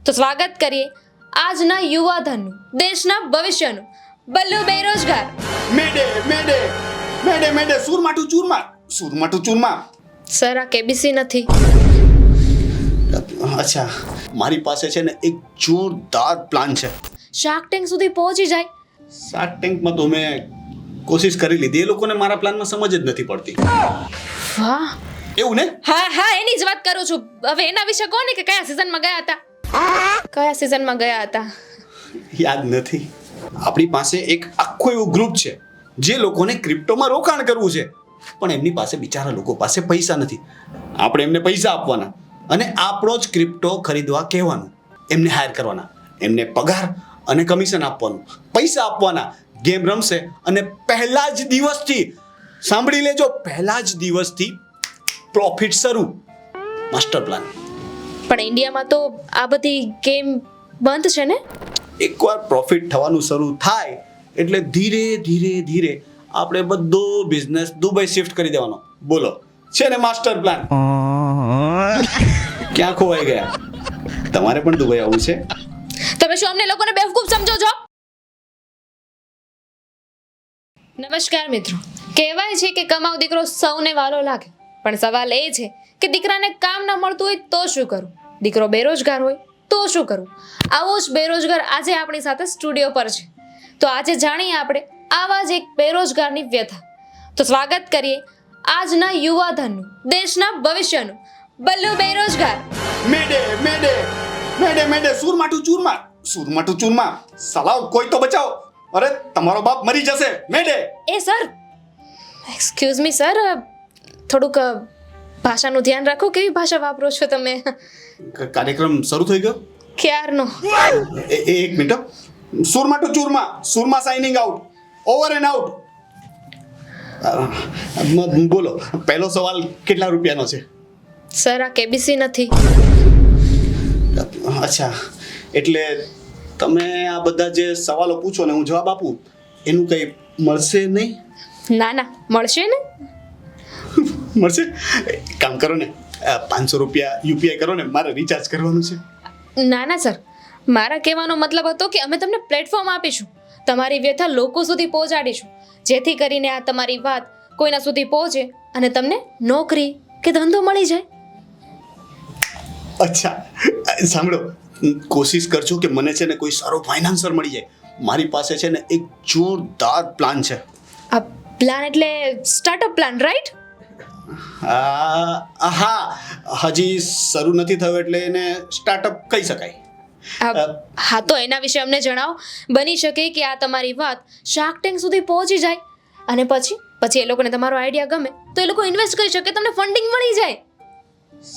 તો સ્વાગત કરીએ આજના યુવા ધનનું, દેશના ભવિષ્યનું બલ્લુ બેરોજગાર. મેડે મેડે મેડે મેડે સુરમાટું ચૂરમા સુરમાટું ચૂરમા. સર આ કેબીસી નથી. અચ્છા, મારી પાસે છે ને એક જોરદાર પ્લાન છે. શાર્ક ટેન્ક સુધી પહોંચી જાય. શાર્ક ટેન્કમાં તો મેં કોશિશ કરી લીધી, એ લોકોને મારા પ્લાનમાં સમજ જ નથી પડતી. વાહ, એવું ને? હા હા એની જ વાત કરું છું. હવે એના વિશે કહો ને કે કયા સિઝનમાં ગયા હતા. કયા સિઝનમાં ગયા હતા? યાદ નથી. આપણી પાસે એક આખો એવું ગ્રુપ છે જે લોકોને ક્રિપ્ટોમાં રોકાણ કરવું છે, પણ એમની પાસે બિચારા લોકો પાસે પૈસા નથી. આપણે એમને પૈસા આપવાના અને આપણો જ ક્રિપ્ટો ખરીદવા કહેવાનું, એમને હાયર કરવાના, એમને પગાર અને કમિશન આપવાનું, પૈસા આપવાના, ગેમ રમશે અને પહેલા જ દિવસથી, સાંભળી લેજો, પહેલા જ દિવસથી પ્રોફિટ શરૂ. Master plan. પણ ઇન્ડિયામાં તો આ બધી ગેમ બંધ છે ને. એકવાર પ્રોફિટ થવાનું શરૂ થાય એટલે ધીરે ધીરે ધીરે આપણે બધો બિઝનેસ દુબઈ શિફ્ટ કરી દેવાનો. બોલો, છે ને માસ્ટર પ્લાન? ક્યાં ખોવાઈ ગયા? તમારે પણ દુબઈ આવવું છે? તમે શું અમને લોકોને બેવકૂફ સમજો છો? નમસ્કાર મિત્રો. કહેવાય છે કે કમાવ દીકરો સૌને વાલો લાગે, પણ સવાલ એ છે કે દીકરાને કામ ન મળતું હોય તો શું કરવું? દીકરો બેરોજગાર હોય તો શું કરવું? આવો જ બેરોજગાર આજે આપણી સાથે સ્ટુડિયો પર છે. તો આજે જાણીએ આપણે આવા જ એક બેરોજગારની વ્યથા. તો સ્વાગત કરીએ આજના યુવા ધનનું, દેશના ભવિષ્યનું બલ્લુ બેરોજગાર. મેડે મેડે મેડે મેડે સુરમાટું ચૂરમા સુરમાટું ચૂરમા. સલાવ કોઈ તો બચાવો. અરે તમારો બાપ મરી જશે. મેડે. એ સર, એક્સક્યુઝ મી સર, થોડુંક ભાષાનું ધ્યાન રાખો. કેવી ભાષા વાપરો છો તમે? કાર્યક્રમ શરૂ થઈ ગયો ક્યારનો? એક મિનિટ. સુરમાટું ચૂરમા, સુરમા signing out, over and out. બોલો, પહેલો સવાલ કેટલા રૂપિયાનો છે? સર આ કેબીસી નથી. અચ્છા, એટલે તમે આ બધા જે સવાલો પૂછો ને હું જવાબ આપું, એનું કંઈ મળશે નહીં? ના ના, મળશે ને. મળશે. કામ કરો ને, 500 રૂપિયા યુપીઆઈ કરો ને, મારે રિચાર્જ કરવાનું છે. ના ના સર, મારા કહેવાનો મતલબ હતો કે અમે તમને પ્લેટફોર્મ આપીશું, તમારી વ્યથા લોકો સુધી પહોંચાડીશું, જેથી કરીને આ તમારી વાત કોઈના સુધી પહોંચે અને તમને નોકરી કે ધંધો મળી જાય. અચ્છા, સાંભળો, કોશિશ કરજો કે મને છે ને કોઈ સારો ફાઇનાન્સર મળી જાય. મારી પાસે છે ને એક જોરદાર પ્લાન છે. આ પ્લાન એટલે સ્ટાર્ટઅપ પ્લાન, રાઈટ? હા, હજી શરૂ નથી થયો એટલે એને સ્ટાર્ટઅપ કહી શકાય. હા, તો એના વિશે અમને જણાવો. બની શકે કે આ તમારી વાત શાર્ક ટેન્ક સુધી પહોંચી જાય અને પછી એ લોકોને તમારો આઈડિયા ગમે તો એ લોકો ઇન્વેસ્ટ કરી શકે, તમને ફંડિંગ મળી જાય.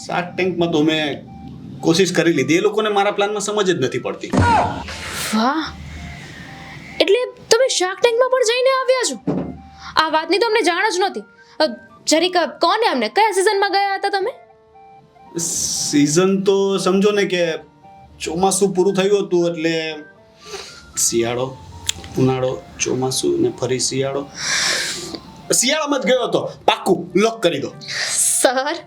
શાર્ક ટેન્કમાં તો મેં કોશિશ કરી લીધી, એ લોકોને મારા પ્લાનમાં સમજ જ નથી પડતી. વાહ, એટલે તમે શાર્ક ટેન્કમાં પણ જઈને આવ્યા છો? આ વાતની તો અમને જાણ જ નહોતી. જરીક કોને અમને કયા સિઝનમાં ગયા હતા તમે? સિઝન તો સમજો ને કે ચોમાસું પૂરું થયું હતું એટલે શિયાળો, ઉનાળો, ચોમાસું ને ફરી શિયાળો. શિયાળામાં જ ગયો હતો, પાક્કું લોક કરી દો. સર,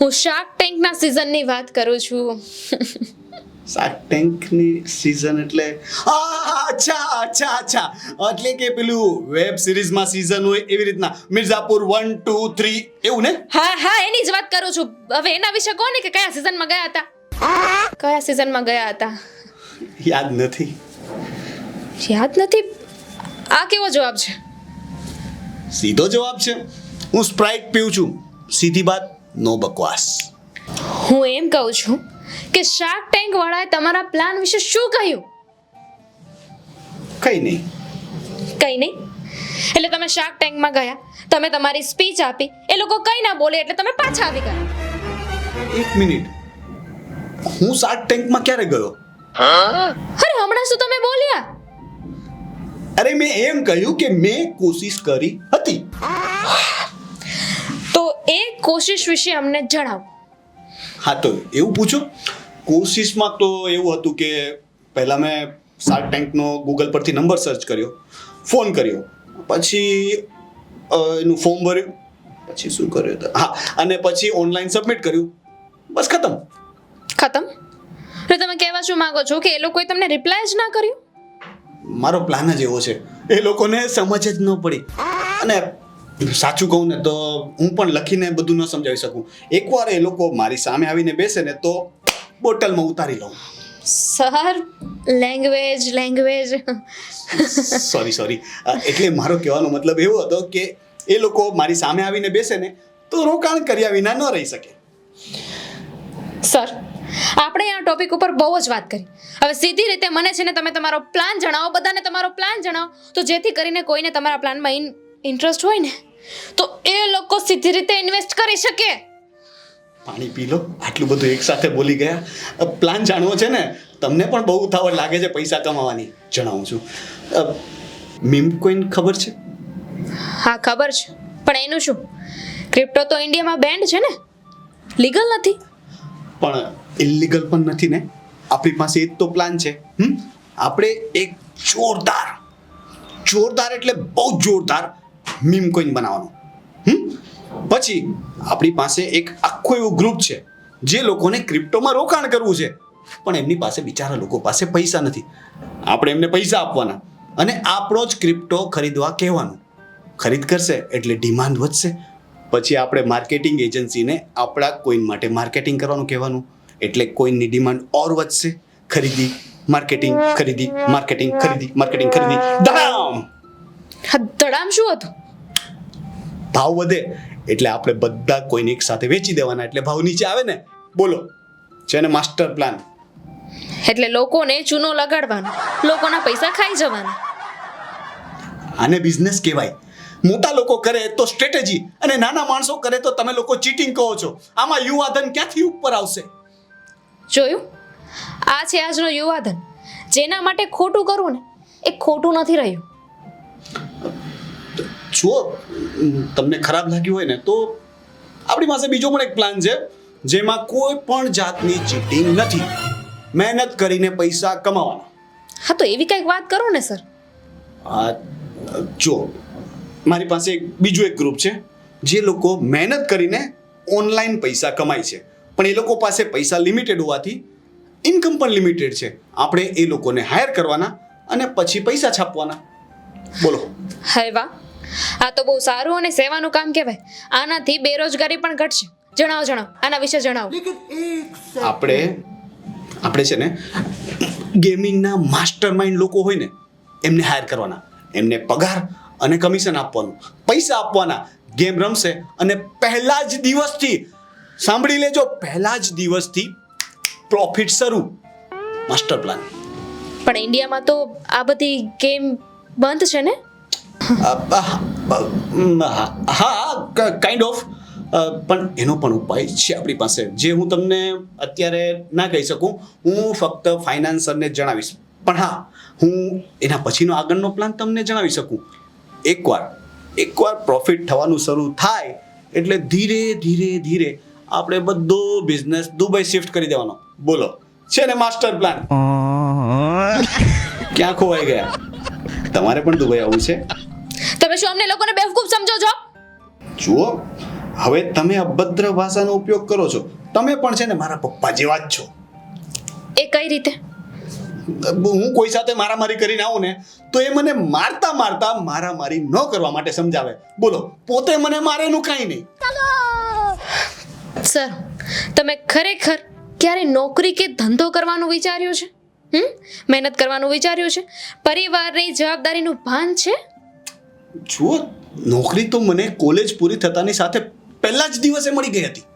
હું શાર્ક ટેન્કના સિઝનની વાત કરું છું. શાર્ક ટેન્કની સિઝન એટલે અચ્છા, એટલે કે પેલું વેબ સિરીઝમાં સિઝન હોય એવી રીતના, મિર્ઝાપુર 1, 2, 3 એવું ને? હા એની જ વાત કરું છું. હવે એના વિશે કહો ને કે કયા સિઝનમાં ગયા હતા. કયા સિઝનમાં ગયા હતા? યાદ નથી. યાદ નથી? આ કેવો જવાબ છે? સીધો જવાબ છે. હું સ્પ્રાઇટ પીઉં છું. સીધી વાત, નો બકવાસ. હું એમ કહું છું કે શાર્ક ટેન્ક વાળાએ તમારા પ્લાન વિશે શું કહ્યું? કઈ નહીં. એટલે તમે શાર્ક ટેન્કમાં ગયા, તમે તમારી સ્પીચ આપી, એ લોકો કંઈ ના બોલે એટલે તમે પાછા આવી ગયા. એક મિનિટ, હું શાર્ક ટેન્કમાં ક્યારે ગયો? અરે હમણાં શું તમે બોલ્યા? અરે મેં એમ કહ્યું કે મેં કોશિશ કરી હતી. તો એ કોશિશ વિશે અમને જણાવો. હા, તો એવું પૂછો. કોશિશમાં તો એવું હતું કે પહેલાં મેં શાર્ક ટેન્કનો ગૂગલ પરથી નંબર સર્ચ કર્યો, ફોન કર્યો, પછી એનું ફોર્મ ભર્યું, પછી શું કર્યું? હા, અને પછી ઓનલાઈન સબમિટ કર્યું. બસ ખતમ. તો તમે કહેવા શું માંગો છો કે એ લોકોએ તમને રિપ્લાય જ ના કર્યું? મારો પ્લાન જ એવો છે, એ લોકોને સમજ જ ન પડી. અને સાચું કહું ને તો હું પણ લખીને બધું ન સમજાવી શકું. એકવાર એ લોકો મારી સામે આવીને બેસે ને તો બોટલમાં ઉતારી લઉં. સર, લેંગ્વેજ સોરી એટલે મારો કહેવાનો મતલબ એવો હતો કે એ લોકો મારી સામે આવીને બેસે ને તો રોકાણ કર્યા વિના ન રહી શકે. સર, આપણે આ ટોપિક ઉપર બહુ જ વાત કરી. હવે સીધી રીતે મને છે ને તમે તમારો પ્લાન જણાવો, બધાને તમારો પ્લાન જણાવો, તો જેથી કરીને કોઈને તમારા પ્લાનમાં ઇન્ટરેસ્ટ હોય ને તો એ લોકો સીધી રીતે ઇન્વેસ્ટ કરી શકે. પાણી પી લો, આટલું બધું એકસાથે બોલી ગયા. પ્લાન જાણવો છે ને, તમને પણ બહુ ઉતાવળ લાગે છે પૈસા કમાવાની. જણાવું છું. મીમ કોઈન ખબર છે? હા ખબર છે, પણ એનું શું? ક્રિપ્ટો તો ઇન્ડિયામાં બેન્ડ છે ને, લીગલ નથી. પણ ઇલીગલ પણ નથી ને. આપણી પાસે એક તો પ્લાન છે. આપણે એક જોરદાર એટલે બહુ જોરદાર મીમ કોઈન બનાવવાનું. પછી આપણી પાસે એક આખું એવું ગ્રુપ છે જે લોકોને ક્રિપ્ટોમાં રોકાણ કરવું છે, પણ એમની પાસે બિચારા લોકો પાસે પૈસા નથી. આપણે એમને પૈસા આપવાના અને આપણો જ ક્રિપ્ટો ખરીદવા કહેવાનું. ખરીદ કરશે એટલે ડિમાન્ડ વધશે. પછી આપણે માર્કેટિંગ એજન્સીને આપણા કોઈન માટે માર્કેટિંગ કરવાનું કહેવાનું, એટલે કોઈનની ડિમાન્ડ ઓર વધશે. ખરીદી માર્કેટિંગ, ખરીદી માર્કેટિંગ, ખરીદી માર્કેટિંગ, ખરીદી ધડામ. હા, ધડામ શું હતું? ભાવ વધે એટલે આપણે બધા કોઈને એક સાથે વેચી દેવાના, એટલે ભાવ નીચે આવે ને. બોલો, છે ને માસ્ટર પ્લાન. એટલે લોકોને ચૂનો લગાડવાનો, લોકોના પૈસા ખાઈ જવાના. આને બિઝનેસ કહેવાય. મોટા લોકો કરે તો સ્ટ્રેટેજી અને નાના માણસો કરે તો તમે લોકો ચીટિંગ કહો છો. આમાં યુવાધન ક્યાંથી ઉપર આવશે? જોયું, આ છે આજનો યુવાધન. જેના માટે ખોટું કરવું ને એ ખોટું નથી રહ્યું. જો તમને ખરાબ લાગ્યું હોય ને તો આપણી પાસે બીજો પણ એક પ્લાન છે જેમાં કોઈ પણ જાતની ચીટિંગ નથી. મહેનત કરીને પૈસા કમાવાના. હા, તો એવી કંઈક વાત કરો ને સર. જો મારી પાસે બીજું એક ગ્રુપ છે જે લોકો મહેનત કરીને ઓનલાઈન પૈસા કમાય છે, પણ એ લોકો પાસે પૈસા લિમિટેડ હોવાથી ઇન્કમ પણ લિમિટેડ છે. આપણે એ લોકોને હાયર કરવાના અને પછી પૈસા છાપવાના. બોલો. હાય વાહ, આ તો બહુ સારું અને સેવાનું કામ કહેવાય. આનાથી બેરોજગારી પણ ઘટશે. જણાવો, આના વિશે જણાવો. આપણે છે ને ગેમિંગના માસ્ટર માઇન્ડ લોકો હોય ને એમને હાયર કરવાના, એમને પગાર અને કમિશન આપવાનું, પૈસા આપવાના. ગેમ રમશે અને પહેલા જ દિવસથી, સાંભળી લેજો, પહેલા જ દિવસથી પ્રોફિટ શરૂ. Master plan. પણ ઇન્ડિયામાં તો આ બધી ગેમ બંધ છે ને? હા, કાઇન્ડ ઓફ. પણ એનો પણ ઉપાય છે આપણી પાસે, જે હું તમને અત્યારે ના કહી શકું. હું ફક્ત ફાઇનાન્સરને જ જણાવીશ. પણ હા, હું એના પછીનો આગળનો પ્લાન તમને જણાવી શકું. એકવાર પ્રોફિટ થવાનું શરૂ થાય એટલે ધીરે આપણે બધો બિઝનેસ દુબઈ શિફ્ટ કરી દેવાનો. બોલો, છે ને માસ્ટર પ્લાન? ક્યાં ખોવાઈ ગયા? તમારે પણ દુબઈ આવવું છે? તમે શું અમને લોકોને બેવકૂફ સમજો છો? જુઓ, હવે તમે અભદ્ર ભાષાનો ઉપયોગ કરો છો. તમે પણ છે ને મારા પપ્પા જેવા જ છો. એ કઈ રીતે? હું કોઈ સાથે મારામારી કરીને આવું ને તો એ મને મારતા મારામારી ન કરવા માટે સમજાવે. બોલો, પોતે મને મારેનું કાંઈ નહીં. સર, તમે ખરેખર ક્યારે નોકરી કે ધંધો કરવાનું વિચાર્યું છે? મહેનત કરવાનું વિચાર્યું છે? પરિવારની જવાબદારીનું ભાન છે? જુઓ, નોકરી તો મને કોલેજ પૂરી થતાની સાથે પહેલા જ દિવસે મળી ગઈ હતી,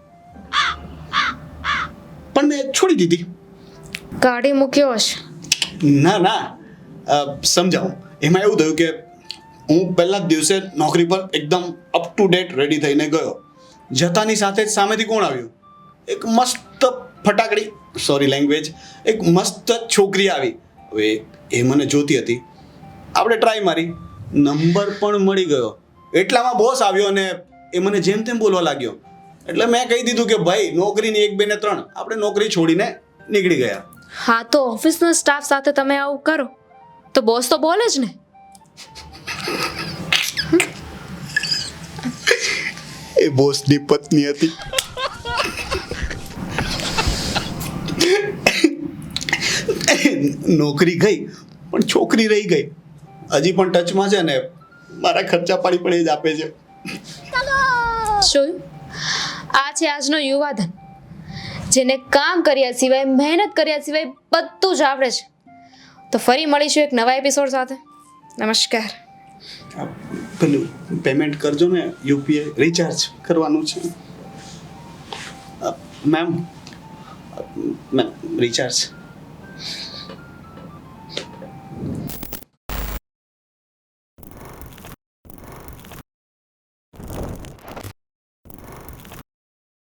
પણ મેં છોડી દીધી. કાઢી મૂક્યો હશે. ના, સમજાવું. એમાં એવું થયું કે હું પહેલા જ દિવસે નોકરી પર એકદમ અપ ટુ ડેટ રેડી થઈને ગયો. જતાની સાથે જ સામેથી કોણ આવ્યું? એક મસ્ત ફટાકડી, સોરી લેંગ્વેજ, એક મસ્ત છોકરી આવી. હવે એ મને જોતી હતી. આપણે ટ્રાય મારી, નંબર પણ મળી ગયો. એટલામાં બોસ આવ્યો અને એ મને જેમ તેમ બોલવા લાગ્યો. એટલે મેં કહી દીધું કે ભાઈ, નોકરીની 1 2 ને 3. આપણે નોકરી છોડીને નીકળી ગયા. હા, તો ઓફિસના સ્ટાફ સાથે તમે આવું કરો તો બોસ તો બોલે જ ને. એ બોસની પત્ની હતી. નોકરી ગઈ પણ છોકરી રહી ગઈ. હજી પણ ટચમાં છે ને મારા ખર્ચા પાણી પણ એ જ આપે છે. શું આ છે આજનો યુવાધન, જેને કામ કર્યા સિવાય, મહેનત કર્યા સિવાય બધું જ આવડે છે. તો ફરી મળીશું એક નવા એપિસોડ સાથે. નમસ્કાર. પેલું પેમેન્ટ કરજો ને, યુપીઆઈ રિચાર્જ કરવાનું છે. Ma'am recharge